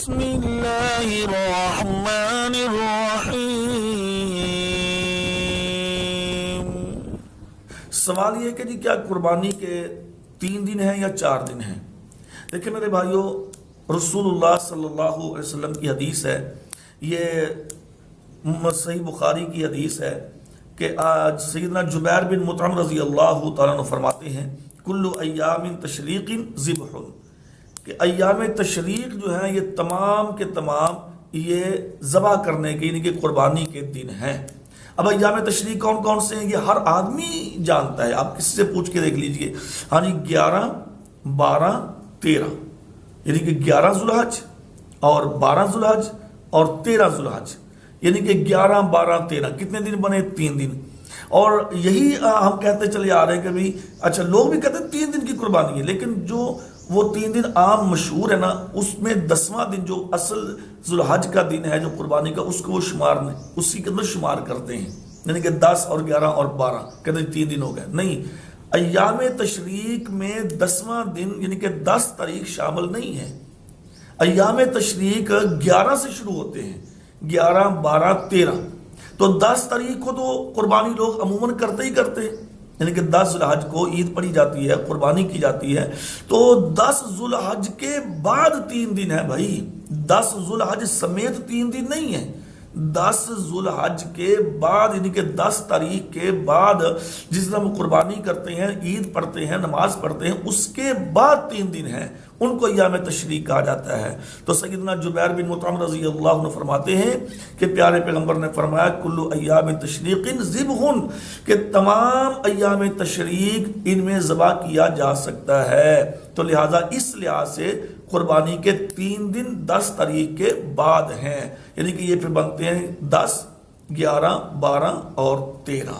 بسم اللہ الرحمن الرحیم۔ سوال یہ ہے کہ جی کیا قربانی کے 3 دن ہیں یا 4 دن ہیں؟ دیکھیں میرے بھائیو، رسول اللہ صلی اللہ علیہ وسلم کی حدیث ہے، یہ صحیح بخاری کی حدیث ہے کہ آج سیدنا جبیر بن مطعم رضی اللہ تعالیٰ عنہ فرماتے ہیں کل ایام تشریق ذبح، کہ ایام تشریق جو ہیں یہ تمام کے تمام یہ ذبح کرنے کے یعنی کہ قربانی کے دن ہیں۔ اب ایام تشریق کون کون سے ہیں یہ ہر آدمی جانتا ہے، آپ کسی سے پوچھ کے دیکھ لیجئے۔ ہاں جی 11 12 13 یعنی کہ 11 ذوالحج اور 12 ذوالحج اور 13 ذوالحج، یعنی کہ 11 12 13 کتنے دن بنے؟ 3 دن۔ اور یہی ہم کہتے چلے آ رہے ہیں کہ بھی اچھا لوگ بھی کہتے ہیں 3 دن کی قربانی ہے، لیکن جو وہ 3 دن عام مشہور ہے نا، اس میں 10واں دن جو اصل ذوالحج کا دن ہے جو قربانی کا، اس کو وہ شمار نہیں، اسی کے اندر شمار کرتے ہیں، یعنی کہ 10 اور 11 اور 12 کہتے ہیں 3 دن ہو گئے۔ نہیں، ایام تشریق میں 10واں دن یعنی کہ 10 تاریخ شامل نہیں ہے۔ ایام تشریق 11 سے شروع ہوتے ہیں، 11 12 13، تو 10 تاریخ کو تو قربانی لوگ عموماً کرتے ہی کرتے ہیں، یعنی کہ 10 ذوالحج کو عید پڑھی جاتی ہے، قربانی کی جاتی ہے، تو 10 ذوالحج کے بعد 3 دن ہے بھائی، 10 ذوالحج سمیت 3 دن نہیں ہے، 10 ذوالحج کے بعد یعنی کہ 10 تاریخ کے بعد جس دن ہم قربانی کرتے ہیں، عید پڑھتے ہیں، نماز پڑھتے ہیں، اس کے بعد 3 دن ہیں، ان کو ایام تشریق کہا جاتا ہے۔ تو سیدنا جبیر بن مطعم رضی اللہ عنہ فرماتے ہیں کہ پیارے پیغمبر نے فرمایا کل ایام تشریق ذبح، کہ تمام ایام تشریق ان میں ذبح کیا جا سکتا ہے، تو لہٰذا اس لحاظ سے قربانی کے 3 دن 10 تاریخ کے بعد ہیں، یعنی کہ یہ پھر بنتے ہیں 10 11 12 اور 13۔